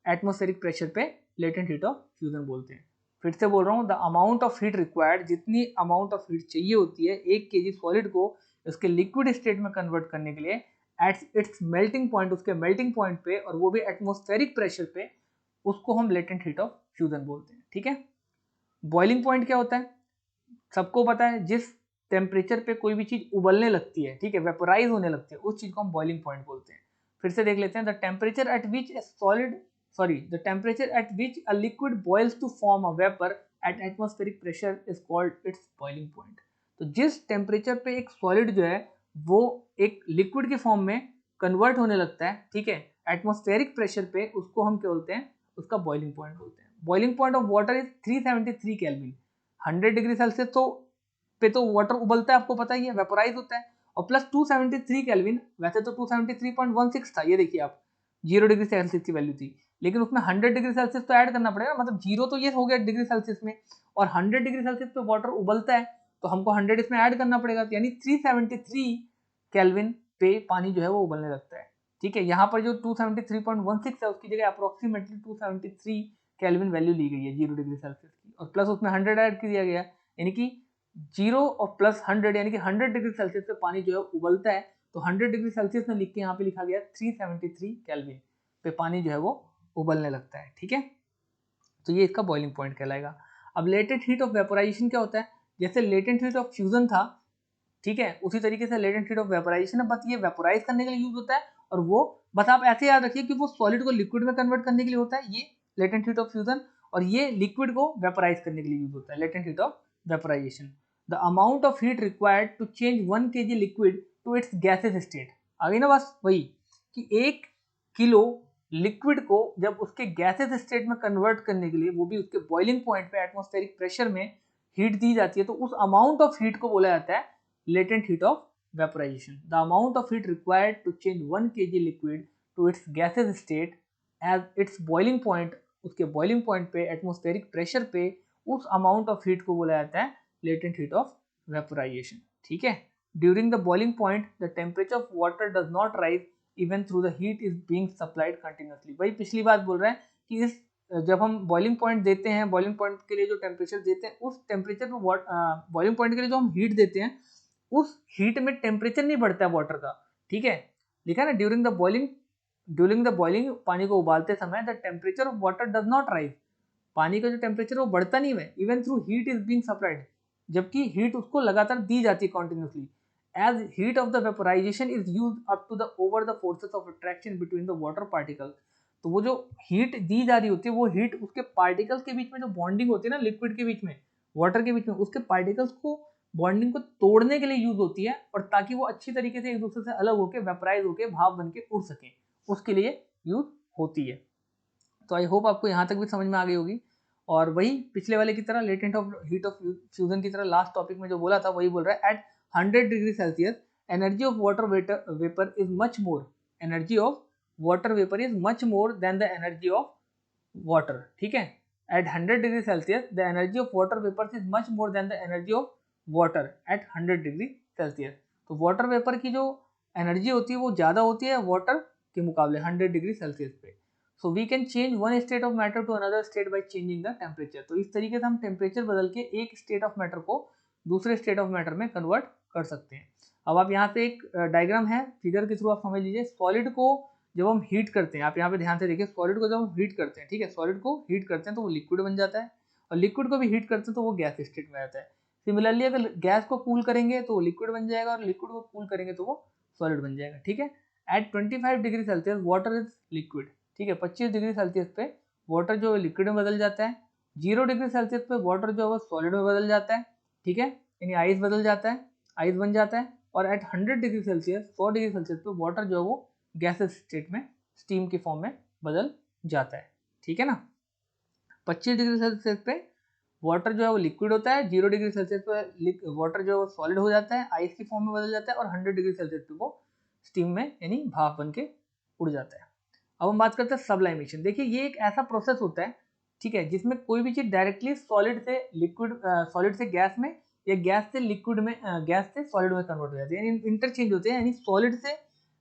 एटमॉस्फेरिक प्रेशर पे लेटेंट हीट ऑफ फ्यूजन बोलते हैं। फिर से बोल रहा हूँ, the amount of heat required, जितनी अमाउंट ऑफ हीट चाहिए होती है 1 kg सॉलिड को उसके लिक्विड स्टेट में कन्वर्ट करने के लिए, एट इट्स मेल्टिंग पॉइंट, उसके मेल्टिंग पॉइंट पे, और वो भी एटमॉस्फेरिक प्रेशर पे, उसको हम लेटेंट हीट ऑफ फ्यूजन बोलते हैं। ठीक है, बॉइलिंग पॉइंट क्या होता है? सबको पता है, जिस टेम्परेचर पे कोई भी चीज उबलने लगती है, ठीक है, वेपोराइज होने लगती है, उस चीज को हम बॉइलिंग पॉइंट बोलते हैं। फिर से देख लेते हैं, the temperature at which a solid, the temperature at which a liquid boils to form a vapour at atmospheric pressure is called its boiling point. तो जिस टेम्परेचर पे एक सॉलिड जो है वो एक लिक्विड के फॉर्म में कन्वर्ट होने लगता है, ठीक है, एटमॉस्फेरिक प्रेशर पे, उसको हम क्या बोलते हैं? उसका बॉइलिंग पॉइंट बोलते हैं। Boiling point of water is 373 kelvin. 100 degree Celsius तो वाटर उबलता है, आपको पता ही है, वेपोराइज होता है, और प्लस 273 केल्विन, वैसे तो 273.16 था, ये देखिए आप, 0 डिग्री सेल्सियस की वैल्यू थी, लेकिन उसमें 100 डिग्री सेल्सियस तो ऐड करना पड़ेगा, मतलब 0 तो ये हो गया डिग्री सेल्सियस में, और 100 डिग्री सेल्सियस पे वाटर उबलता है, तो हमको 100 इसमें ऐड करना पड़ेगा, यानी 373 केल्विन पे पानी जो है वो उबलने लगता है। ठीक है, यहाँ पर जो 273.16 है उसकी जगह अप्रोक्सीमेटली 273 केल्विन वैल्यू ली गई है 0 डिग्री सेल्सियस की, और प्लस उसमें 100 ऐड कर दिया गया, यानी कि 0 और प्लस 100, यानी कि 100 डिग्री सेल्सियस पे पानी जो है उबलता है, तो 100 डिग्री सेल्सियस में लिख के यहाँ पे लिखा गया 373 केल्विन पे पानी जो है वो उबलने लगता है। ठीक है, तो ये इसका बॉइलिंग पॉइंट कहलाएगा। अब लेटेंट हीट ऑफ वेपोराइजेशन क्या होता है? जैसे लेटेंट हीट ऑफ फ्यूजन था, ठीक है, उसी तरीके से लेटेंट हीट ऑफ वेपोराइजेशन है, बस ये वेपोराइज करने के लिए यूज होता है, और वो बस आप ऐसे याद रखिए कि वो सॉलिड को लिक्विड में कन्वर्ट करने के लिए होता है, ये लेटेंट हीट ऑफ फ्यूजन, और ये लिक्विड को वेपोराइज करने के लिए यूज होता है, latent heat of vaporisation. The amount of heat required to change 1 kg liquid to its gases state. आ गई ना बस वही, कि 1 किलो लिक्विड को जब उसके गैसेस स्टेट में कन्वर्ट करने के लिए, वो भी उसके बॉइलिंग पॉइंट पे एटमॉस्फेरिक प्रेशर में हीट दी जाती है, तो उस अमाउंट ऑफ हीट को बोला जाता है latent heat of vaporization. The amount of heat required to change 1 kg liquid to its gaseous state as its boiling point, उसके boiling point पे atmospheric pressure पे उस amount of heat को बोला जाता है latent heat of vaporization. ठीक है, during the boiling point the temperature of water does not rise even through the heat is being supplied continuously. वही पिछली बात बोल रहा है कि इस जब हम बॉइलिंग पॉइंट देते हैं, बॉइलिंग पॉइंट के लिए जो टेम्परेचर देते हैं, उस टेम्परेचर में बॉइलिंग पॉइंट के लिए जो हम हीट देते हैं, उस हीट में टेम्परेचर नहीं बढ़ता है वाटर का। ठीक है, लिखा ना, ड्यूरिंग द बॉइलिंग पानी को उबालते समय the temperature of water does not rise, पानी का जो टेम्परेचर वो बढ़ता नहीं है, even through heat is being supplied, जबकि हीट उसको लगातार दी जाती है continuously, as heat of the vaporisation is use up to the over the forces of attraction between the water particle. तो वो जो हीट दी जा रही होती है, वो हीट उसके पार्टिकल्स के बीच में जो बॉन्डिंग होती है ना, लिक्विड के बीच में, वाटर के बीच में, उसके पार्टिकल्स को बॉन्डिंग को तोड़ने के लिए यूज होती है, और ताकि वो अच्छी तरीके से एक दूसरे से अलग होकर वेपराइज होकर भाप बन के उड़ सके, उसके लिए यूज होती है। तो आई होप आपको यहाँ तक भी समझ में आ गई होगी। और वही पिछले वाले की तरह latent of heat of fusion की तरह लास्ट टॉपिक में जो बोला था वही बोल रहा है, at 100 degree Celsius energy of water vapour is much more, energy of water vapour is much more than the energy of water. ठीक है, at 100 degree Celsius the energy of water vapour is much more than the energy of water at 100 degree Celsius. तो water vapour की जो energy होती है वो ज़्यादा होती है वाटर के मुकाबले 100 डिग्री सेल्सियस पे। So we can change one state of matter to another state by changing the temperature. तो इस तरीके से हम टेम्परेचर बदल के एक स्टेट ऑफ मैटर को दूसरे स्टेट ऑफ मैटर में कन्वर्ट कर सकते हैं। अब आप यहाँ से एक डायग्राम है, फिगर के थ्रू आप समझ लीजिए। सॉलिड को जब हम हीट करते हैं, आप यहाँ पे ध्यान से देखिए, सॉलिड को जब हम हीट करते हैं, ठीक है, सॉलिड को हीट करते हैं तो वो लिक्विड बन जाता है, और लिक्विड को भी हीट करते हैं तो वो गैस स्टेट में आता है। सिमिलरली अगर गैस को कूल करेंगे तो वो लिक्विड बन जाएगा, और लिक्विड को कूल करेंगे तो वो सॉलिड बन जाएगा, ठीक है। At 25 degree Celsius water is liquid, ठीक है। 25 डिग्री सेल्सियस पे वाटर जो है लिक्विड में बदल जाता है। 0 डिग्री सेल्सियस पे वाटर जो है वो सॉलिड में बदल जाता है, ठीक है, यानी आइस बदल जाता है, आइस बन जाता है। और at 100 degree Celsius, 100 degree Celsius पे वाटर जो है वो गैस स्टेट में, स्टीम की फॉर्म में बदल जाता है, ठीक है ना। 25 डिग्री सेल्सियस पे वाटर जो है वो लिक्विड होता है, 0 डिग्री सेल्सियस पे वाटर जो है वो सॉलिड हो जाता है, आइस की फॉर्म में बदल जाता है, और 100 डिग्री सेल्सियस पे वो स्टीम में यानी भाप बन के उड़ जाता है। अब हम बात करते हैं सब्लाइमेशन। देखिए ये एक ऐसा प्रोसेस होता है, ठीक है, जिसमें कोई भी चीज डायरेक्टली सॉलिड से लिक्विड, सॉलिड से गैस में, या गैस से लिक्विड में, गैस से सॉलिड में कन्वर्ट हो जाती है, यानी इंटरचेंज होते हैं, यानी सॉलिड से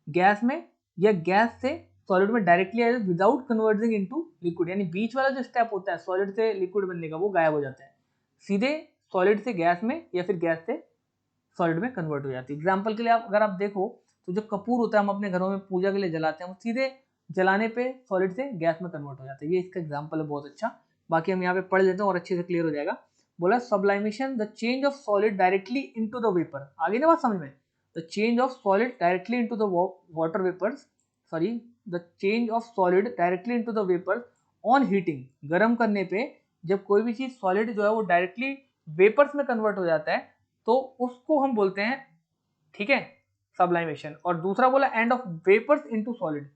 गैस में या गैस से सॉलिड में directly without converting into liquid, यानी बीच वाला जो स्टेप होता है सॉलिड से लिक्विड बनने का वो गायब हो जाता है, सीधे सॉलिड से गैस में या फिर गैस से सॉलिड में कन्वर्ट हो जाती है। एग्जाम्पल के लिए अगर आप देखो तो जो कपूर होता है हम अपने घरों में पूजा के लिए जलाते हैं, वो सीधे जलाने पे सॉलिड से गैस में कन्वर्ट हो जाता है। ये इसका एग्जाम्पल है बहुत अच्छा, बाकी हम यहाँ पे पढ़ लेते हैं और अच्छे से क्लियर हो जाएगा। बोला sublimation the change of solid directly into the vapour, आगे ना बात समझ में, the change of solid directly into the water vapours, sorry, the change of solid directly into the vapours on heating, गर्म करने पे जब कोई भी चीज सॉलिड जो है वो डायरेक्टली वेपर्स में कन्वर्ट हो जाता है तो उसको हम बोलते हैं, ठीक है, सब्लाइमेशन। और दूसरा बोला and of vapours into solid,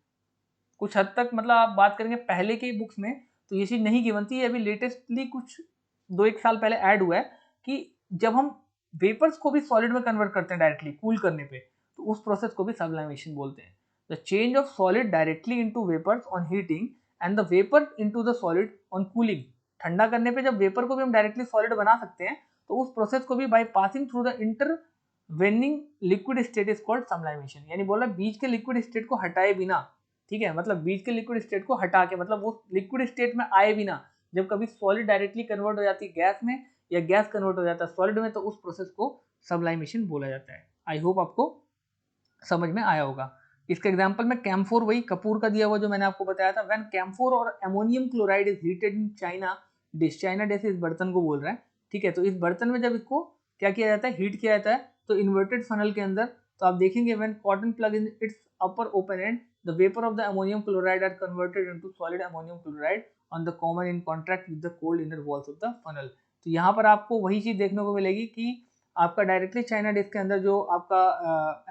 कुछ हद तक मतलब आप बात करेंगे पहले के बुक्स में तो ये चीज नहीं गिवन थी, अभी लेटेस्टली कुछ 2-1 साल पहले ऐड हुआ है कि जब हम वेपर्स को भी सॉलिड में कन्वर्ट करते हैं डायरेक्टली कूल करने पे, तो उस प्रोसेस को भी सब्लाइमेशन बोलते हैं। The change of solid directly into vapours on heating and the vapour into the solid on cooling, ठंडा करने पे जब वेपर को भी हम डायरेक्टली सॉलिड बना सकते हैं तो उस प्रोसेस को भी by passing through the intervening liquid state is called sublimation, यानी बोला बीच के लिक्विड स्टेट को हटाए बिना, ठीक है, मतलब बीच के लिक्विड स्टेट को हटा के, मतलब वो लिक्विड स्टेट में आए बिना, जब कभी सॉलिड डायरेक्टली कन्वर्ट हो जाती है गैस में या गैस कन्वर्ट हो जाता है सॉलिड में, तो उस प्रोसेस को सब्लाइमेशन बोला जाता है। आई होप आपको समझ में आया होगा। इसका एग्जांपल में कैम्फोर, वही कपूर का दिया हुआ जो मैंने आपको बताया था, व्हेन कैम्फोर और ammonium chloride is heated in China dish, China dish इस बर्तन को बोल रहा है, ठीक है। तो इस बर्तन में जब इसको क्या किया जाता है, हीट किया जाता है, तो इन्वर्टेड फनल के अंदर, तो आप देखेंगे when cotton plug in its upper open and the vapor of the ammonium chloride are converted into solid ammonium chloride on the common in contact with the cold inner walls of the funnel। तो यहाँ पर आपको वही चीज देखने को मिलेगी कि आपका डायरेक्टली चाइना डिश के अंदर जो आपका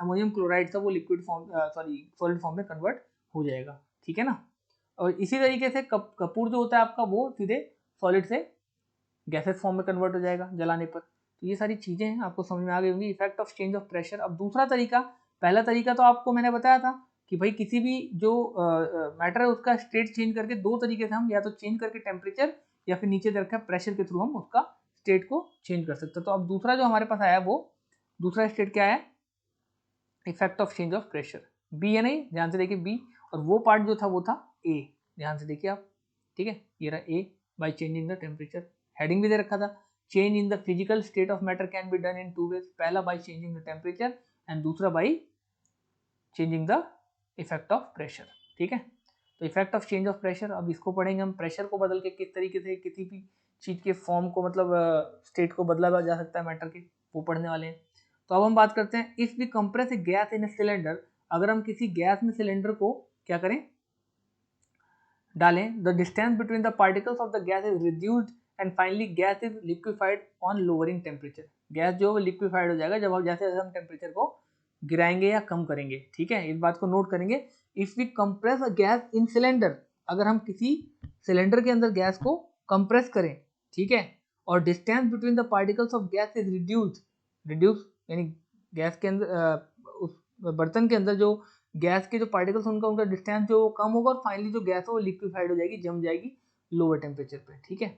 अमोनियम क्लोराइड था वो liquid form, sorry solid form में कन्वर्ट हो जाएगा, ठीक है ना। और इसी तरीके से कपूर जो होता है आपका वो सीधे सॉलिड से गैसेस फॉर्म में कन्वर्ट हो जाएगा जलाने पर। तो ये सारी चीजें हैं, आपको समझ में आ गई होंगी। Effect of change of pressure. अब दूसरा तरीका, पहला तरीका तो आपको मैंने बताया था कि भाई किसी भी जो मैटर है उसका स्टेट चेंज करके दो तरीके से हम या तो चेंज करके टेम्परेचर या फिर नीचे रखा प्रेशर के थ्रू हम उसका स्टेट को चेंज कर सकते हैं। तो अब दूसरा जो हमारे पास आया वो दूसरा स्टेट क्या है, effect of change of pressure, बी है नहीं, ध्यान से देखिए बी, और वो पार्ट जो था वो था ए, ध्यान से देखिए आप, ठीक है, ये रहा A, by changing the temperature, heading भी दे रखा था, change in the physical state of matter can be done in two ways, पहला by changing the temperature and दूसरा by changing the effect of pressure, ठीक है। तो effect of change of pressure, अब इसको पढ़ेंगे हम, प्रेशर को बदल के किस तरीके से किसी भी चीज के फॉर्म को, मतलब स्टेट को बदला जा सकता है मैटर के, वो पढ़ने वाले हैं। तो अब हम बात करते हैं, if we compress a gas in a cylinder, अगर हम किसी गैस में सिलेंडर को क्या करें, डालें, the distance between the particles of the gas is reduced and finally gas is liquefied on lowering temperature, gas जो है लिक्विफाइड हो जाएगा जब हम जैसे जैसे हम टेम्परेचर को गिराएंगे या कम करेंगे, ठीक है, इस बात को नोट करेंगे। If we compress a gas in cylinder, अगर हम किसी सिलेंडर के अंदर गैस को कंप्रेस करें, ठीक है, और distance between the particles of gas is reduce यानी गैस के अंदर उस बर्तन के अंदर जो गैस के जो पार्टिकल्स उनका डिस्टेंस जो कम होगा और फाइनली जो गैस है वो लिक्विफाइड हो जाएगी, जम जाएगी लोअर टेम्परेचर पे, ठीक है।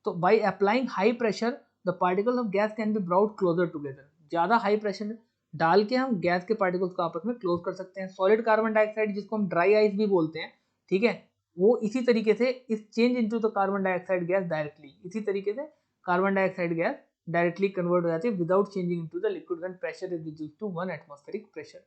तो by applying high pressure the particles of gas can be brought closer together, ज्यादा हाई प्रेशर डाल के हम गैस के पार्टिकल्स को आपस में क्लोज कर सकते हैं। सॉलिड कार्बन डाइऑक्साइड जिसको हम ड्राई आइस भी बोलते हैं, ठीक है, वो इसी तरीके से इस change into the carbon dioxide gas directly, इसी तरीके से carbon dioxide gas directly convert हो जाती है without changing into the liquid when pressure is reduced to 1 atmospheric pressure.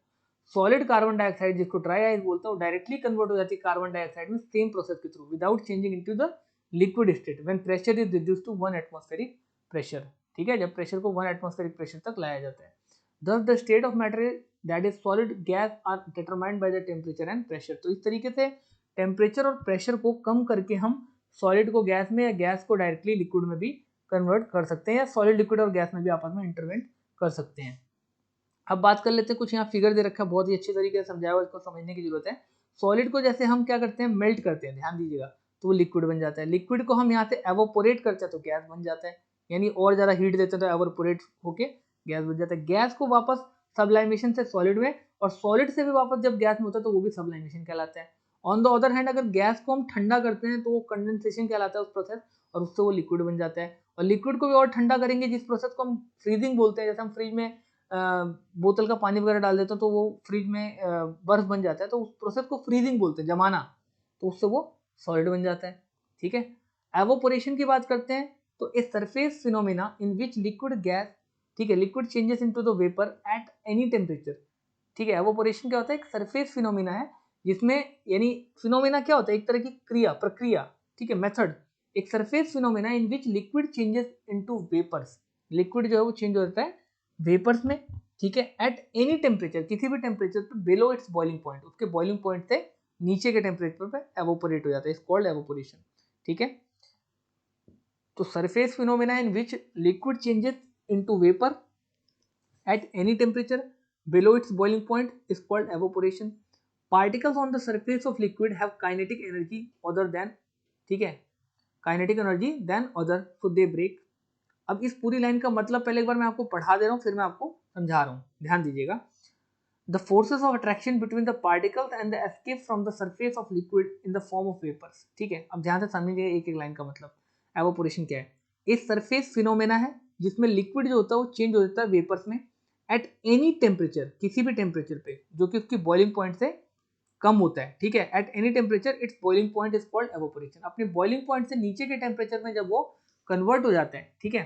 Solid carbon dioxide जिसको ड्राई आइस बोलते हैं, वो डायरेक्टली कन्वर्ट हो जाती है कार्बन डाइऑक्साइड में सेम प्रोसेस के through without changing into the liquid state when pressure is reduced to 1 atmospheric pressure. ठीक है, जब प्रेशर को 1 एटमॉस्फेरिक प्रेशर तक लाया जाता है। Thus the state of matter that is solid gas are determined by the temperature and pressure। तो इस तरीके से टेम्परेचर और प्रेशर को कम करके हम सॉलिड को गैस में या गैस को डायरेक्टली लिक्विड में भी कन्वर्ट कर सकते हैं, या सॉलिड लिक्विड और गैस में भी आपस में इंटरवेंट कर सकते हैं। अब बात कर लेते हैं, कुछ यहाँ फिगर दे रखा है, बहुत ही अच्छी तरीके से समझाया हुआ, इसको समझने की जरूरत है। सॉलिड को जैसे हम क्या करते हैं, मेल्ट करते हैं, ध्यान दीजिएगा, तो वो लिक्विड बन जाता है। लिक्विड को हम यहाँ से एवोपोरेट करते हैं तो गैस बन जाता है, यानी और ज्यादा हीट देते हैं तो एवोपोरेट होके गैस बन जाता है। गैस को वापस सबलाइमेशन से सॉलिड में, और सॉलिड से भी वापस जब गैस में होता है तो वो भी सबलाइमेशन कहलाता है। ऑन द अदर हैंड अगर गैस को हम ठंडा करते हैं तो वो कंडेंसेशन कहलाता है उस प्रोसेस, और उससे वो लिक्विड बन जाता है। और लिक्विड को भी और ठंडा करेंगे जिस प्रोसेस को हम फ्रीजिंग बोलते हैं, जैसे हम फ्रिज में बोतल का पानी वगैरह डाल देते हैं तो वो फ्रिज में बर्फ बन जाता है, तो उस प्रोसेस को फ्रीजिंग बोलते हैं, जमाना, तो उससे वो सॉलिड बन जाता है। ठीक है, एवोपोरेशन की बात करते हैं तो a surface phenomena in which liquid gas, ठीक है, liquid changes into the vapour at any temperature. ठीक है, एवोपोरेशन क्या होता है, एक सरफेस फिनोमेना है जिसमें, यानी फिनोमेना क्या होता है, एक तरह की क्रिया, प्रक्रिया, ठीक है, मेथड। एक surface phenomena in which liquid changes into vapours, liquid जो है वो चेंज हो जाता है वेपर्स में। ठीक है, एट एनी टेम्परेचर, किसी भी टेम्परेचर पे, बिलो इट्स बॉइलिंग पॉइंट, उसके बॉइलिंग पॉइंट से नीचे के टेम्परेचर पे एवोपोरेट हो जाता है, इट्स कॉल्ड एवोपोरेशन। ठीक है, तो surface phenomena in which liquid changes into vapour at any temperature below its boiling point is called evaporation। Particles on the surface of liquid have kinetic energy other than, ठीक है, kinetic energy than other, so they break। अब इस पूरी line का मतलब पहले एक बार मैं आपको पढ़ा दे रहा हूँ, फिर मैं आपको समझा रहा हूँ, ध्यान दीजिएगा। The forces of attraction between the particles and the escape from the surface of liquid in the form of vapors। ठीक है, अब ध्यान से समझिए एक एक लाइन का मतलब। एवोपोरेशन क्या है, एक सरफेस फिनोमेना है जिसमें लिक्विड जो होता है वो चेंज हो जाता है वेपर्स में एट एनी टेम्परेचर, किसी भी टेम्परेचर पे, जो कि उसकी बॉइलिंग पॉइंट से कम होता है। ठीक है, eight any temperature it's boiling point is called evaporation. अपनी बॉइलिंग पॉइंट से नीचे के टेम्परेचर में जब वो कन्वर्ट हो जाता है, ठीक है,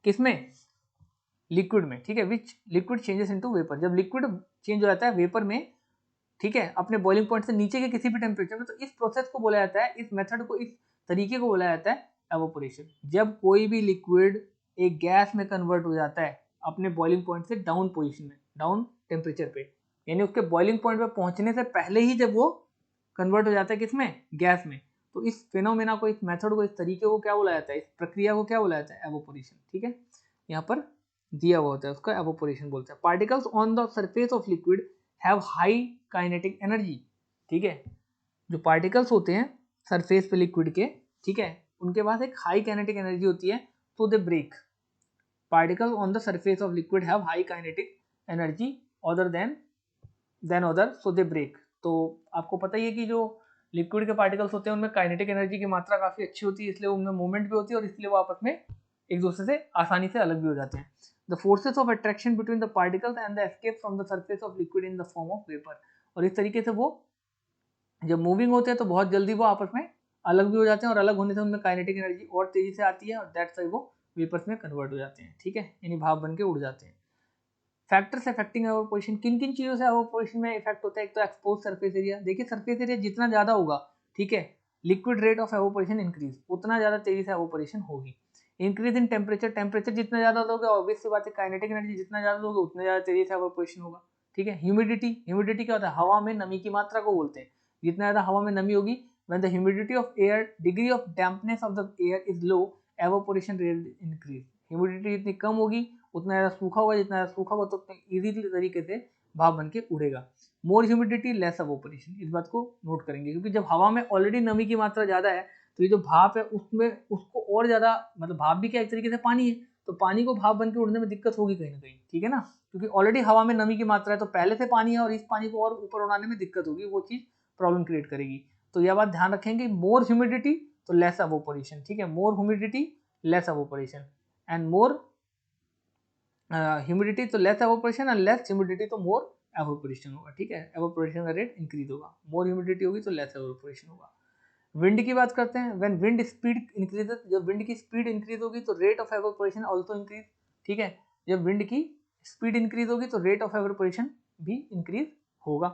किसमें, लिक्विड में। ठीक है, विच लिक्विड चेंजेस इनटू वेपर, जब लिक्विड चेंज हो जाता है वेपर में, ठीक है, अपने बॉइलिंग पॉइंट से नीचे के किसी भी टेम्परेचर में, तो इस प्रोसेस को बोला जाता है, इस मेथड को, इस तरीके को बोला जाता है एवोपोरेशन। जब कोई भी लिक्विड एक गैस में कन्वर्ट हो जाता है अपने बॉइलिंग पॉइंट से डाउन पोजीशन में, डाउन टेम्परेचर पे, यानी उसके बॉइलिंग पॉइंट पे पहुंचने से पहले ही जब वो कन्वर्ट हो जाता है किसमें, गैस में, तो इस फिनोमेना को, इस मेथड को, इस तरीके को क्या बोला जाता है, इस प्रक्रिया को क्या बोला जाता है, एवोपोरेशन। ठीक है, यहाँ पर दिया हुआ होता है, उसका एवोपोरेशन बोलते हैं। Particles on the surface of liquid have high kinetic energy. ठीक है, जो पार्टिकल्स होते हैं सरफेस पे लिक्विड के, ठीक है, उनके पास एक हाई काइनेटिक एनर्जी होती है, तो they break. Particle on the surface of liquid have high kinetic energy other than other, so they break. तो आपको पता ही है कि जो लिक्विड के पार्टिकल्स होते हैं उनमें काइनेटिक एनर्जी की मात्रा काफी अच्छी होती है, इसलिए उनमें मूवमेंट भी होती है और इसलिए वो आपस में एक दूसरे से आसानी से अलग भी हो जाते हैं। The forces of attraction between the particles and the escape from the surface of liquid in the form of vapour. और इस तरीके से वो जब मूविंग होते हैं तो बहुत जल्दी वो आपस में अलग भी हो जाते हैं, और अलग होने से उनमें काइनेटिक एनर्जी और तेजी से आती है, और दैट्स व्हाई वो वेपर्स में कन्वर्ट हो जाते हैं। ठीक है, यानी भाप बन के उड़ जाते हैं। फैक्टर्स अफेक्टिंग एवोपोरेशन, किन किन चीजों से एवोपोरेशन में इफेक्ट होता है, एक तो एक्सपोज सरफेस एरिया। देखिए सरफेस एरिया जितना ज्यादा होगा, ठीक है, liquid rate of evaporation increase, उतना ज्यादा तेजी से एवोपोरेशन होगी। इंक्रीज इन टेम्परेचर, टेम्परेचर जितना ज्यादा दोगे ऑब्वियस सी बात है, काइनेटिक एनर्जी जितना ज्यादा दोगे उतना ज्यादा तेजी से एवोपोरेशन होगा। ठीक है, ह्यूमिडिटी, ह्यूमिडिटी क्या होता है, हवा में नमी की मात्रा को बोलते हैं। जितना ज्यादा हवा में नमी होगी, when the humidity of air, degree of dampness of the air is low, evaporation rate increase। Humidity जितनी कम होगी उतना ज़्यादा सूखा होगा, जितना ज़्यादा सूखा होगा तो उतना ईजी तरीके से भाप बन के उड़ेगा। मोर ह्यूमिडिटी लेस एवोपोरेशन, इस बात को नोट करेंगे, क्योंकि जब हवा में ऑलरेडी नमी की मात्रा ज़्यादा है तो ये जो भाप है उसमें उसको और ज़्यादा, मतलब भाप भी क्या एक तरीके से पानी है, तो पानी को भाप बन के उड़ने में दिक्कत होगी कहीं ना कहीं। ठीक है ना, क्योंकि ऑलरेडी हवा में नमी की मात्रा है तो पहले से पानी है और इस पानी को और ऊपर उड़ाने में दिक्कत होगी, वो चीज़ प्रॉब्लम क्रिएट करेगी। तो यह बात ध्यान रखेंगे, मोर ह्यूमिडिटी तो लेस एवोपोरेशन। ठीक है, more humidity less evaporation, and more humidity तो less evaporation, and less humidity तो मोर एवोपोरेशन होगा। ठीक है, एवोपोरेशन का रेट इंक्रीज होगा, मोर ह्यूमिडिटी होगी तो लेस एवोपोरेशन होगा। विंड की बात करते हैं, व्हेन विंड स्पीड इंक्रीजेस, जब विंड की स्पीड इंक्रीज होगी तो rate of evaporation also increase, ठीक है, जब विंड की स्पीड इंक्रीज होगी तो रेट ऑफ एवापोरेशन भी इंक्रीज होगा,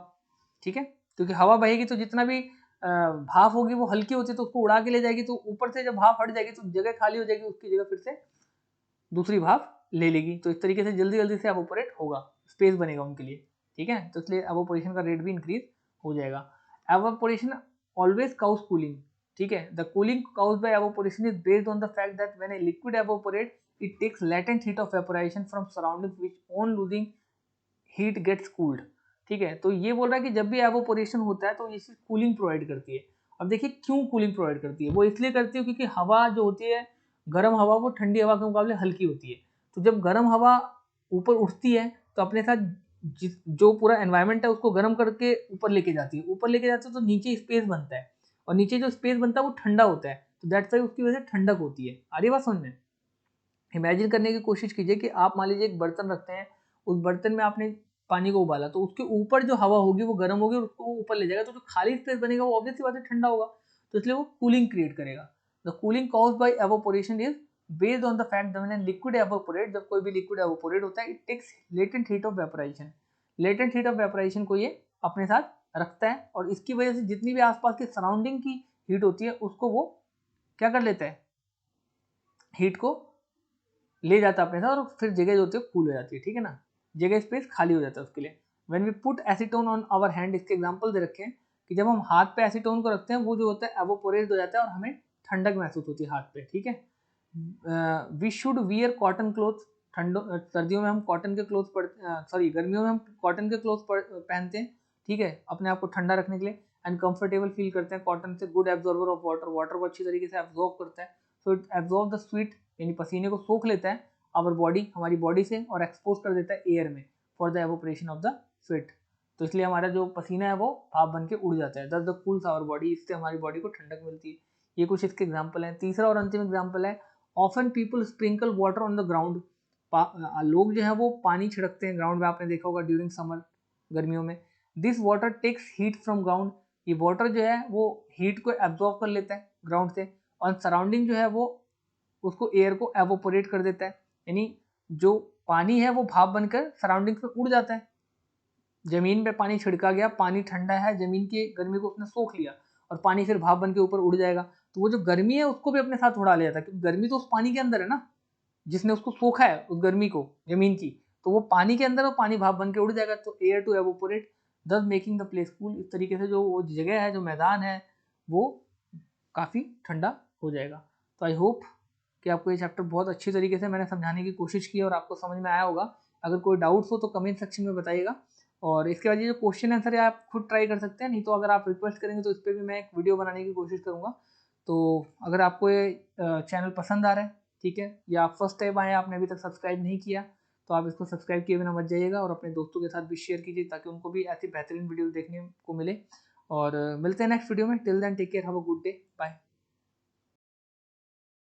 ठीक है, क्योंकि हवा बहेगी तो जितना भी भाप होगी वो हल्की होती है तो उसको उड़ा के ले जाएगी, तो ऊपर से जब भाप हट जाएगी तो जगह खाली हो जाएगी, उसकी जगह फिर से दूसरी भाप ले लेगी, तो इस तरीके से जल्दी जल्दी से एवोपोरेट होगा, स्पेस बनेगा उनके लिए, ठीक है, तो इसलिए एवोपोरेशन का रेट भी इंक्रीज हो जाएगा। एवोपोरेशन ऑलवेज काउज कूलिंग, ठीक है, the cooling cause by evaporation is based on the fact that when a liquid evaporate it takes latent heat of evaporation from surroundings which on losing heat gets cooled, ठीक है, तो ये बोल रहा है कि जब भी एवोपोरेशन होता है तो ये चीज कूलिंग प्रोवाइड करती है। अब देखिए क्यों कूलिंग प्रोवाइड करती है, वो इसलिए करती है क्योंकि हवा जो होती है, गर्म हवा, वो ठंडी हवा के मुकाबले हल्की होती है, तो जब गर्म हवा ऊपर उठती है तो अपने साथ जो पूरा एनवायरनमेंट है उसको गर्म करके ऊपर लेके जाती है, ऊपर लेके जाती है तो नीचे स्पेस बनता है, और नीचे जो स्पेस बनता है वो ठंडा होता है, तो दैट्स वाई उसकी वजह से ठंडक होती है। आ रही बात समझ में? इमेजिन करने की कोशिश कीजिए कि आप मान लीजिए एक बर्तन रखते हैं, उस बर्तन में आपने पानी को उबाला, तो उसके ऊपर जो हवा होगी वो गर्म होगी और उसको वो ऊपर ले जाएगा, तो जो खाली स्पेस बनेगा वो ऑब्वियसली बात है ठंडा होगा, तो इसलिए वो कूलिंग क्रिएट करेगा। The cooling caused by evaporation is based on the fact that when liquid evaporate, जब कोई भी लिक्विड एवापोरेट होता है, it takes latent heat of vaporisation, latent heat of vaporisation को ये अपने साथ रखता है, और इसकी वजह से जितनी भी आसपास की सराउंडिंग की हीट होती है उसको वो क्या कर लेता है, हीट को ले जाता है अपने साथ, और फिर जगह जो होती है कूल हो जाती है, ठीक है ना, जगह स्पेस खाली हो जाता है उसके लिए। When we put acetone on our hand, इसके एग्जांपल दे रखे हैं कि जब हम हाथ पे एसीटोन को रखते हैं वो जो होता है एवोपोरेट हो जाता है और हमें ठंडक महसूस होती है हाथ पे, ठीक है। We should wear cotton cloth, ठंडो सर्दियों में हम कॉटन के क्लोथ सॉरी गर्मियों में हम कॉटन के क्लोथ पहनते हैं, ठीक है, अपने आप को ठंडा रखने के लिए, एंड कंफर्टेबल फील करते हैं। कॉटन से good absorber of water, water को अच्छी तरीके से एब्जॉर्ब करता है, so it absorb the sweet, यानी पसीने को सोख लेता है आवर बॉडी, हमारी बॉडी से, और एक्सपोज कर देता है एयर में for the evaporation of the sweat, तो इसलिए हमारा जो पसीना है वो भाप बन के उड़ जाता है, दस द कूल्स आवर बॉडी, इससे हमारी बॉडी को ठंडक मिलती है। ये कुछ इसके एग्जाम्पल हैं। तीसरा और अंतिम एग्जाम्पल है, often people sprinkle water on the ground, लोग जो है वो पानी छिड़कते हैं ग्राउंड में, आपने देखा होगा ड्यूरिंग समर, गर्मियों में। This water takes heat from ground, ये वाटर जो है वो हीट को एब्जॉर्ब कर लेता है ग्राउंड से, और सराउंडिंग जो है वो उसको एयर को एवोपोरेट कर देता है, यानी जो पानी है वो भाप बनकर सराउंडिंग्स में उड़ जाता है। जमीन पे पानी छिड़का गया, पानी ठंडा है, जमीन की गर्मी को उसने सोख लिया, और पानी फिर भाप बन के ऊपर उड़ जाएगा, तो वो जो गर्मी है उसको भी अपने साथ उड़ा ले जाता है, क्योंकि गर्मी तो उस पानी के अंदर है ना, जिसने उसको सोखा है उस गर्मी को, जमीन की, तो वो पानी के अंदर वो पानी भाप बन के उड़ जाएगा, तो air to evaporate thus making the place cool, इस तरीके से जो वो जगह है, जो मैदान है, वो काफ़ी ठंडा हो जाएगा। तो आई होप कि आपको ये चैप्टर बहुत अच्छी तरीके से मैंने समझाने की कोशिश की और आपको समझ में आया होगा। अगर कोई डाउट्स हो तो कमेंट सेक्शन में बताइएगा, और इसके बाद ये जो क्वेश्चन आंसर है आप खुद ट्राई कर सकते हैं, नहीं तो अगर आप रिक्वेस्ट करेंगे तो इस पर भी मैं एक वीडियो बनाने की कोशिश करूँगा। तो अगर आपको ये चैनल पसंद आ रहा है, ठीक है, या आप फर्स्ट टाइम आए, आपने अभी तक सब्सक्राइब नहीं किया, तो आप इसको सब्सक्राइब किए बिना मत जाइएगा, और अपने दोस्तों के साथ भी शेयर कीजिए ताकि उनको भी ऐसी बेहतरीन वीडियो देखने को मिले। और मिलते हैं नेक्स्ट वीडियो में। Till then take care, have a good day, bye.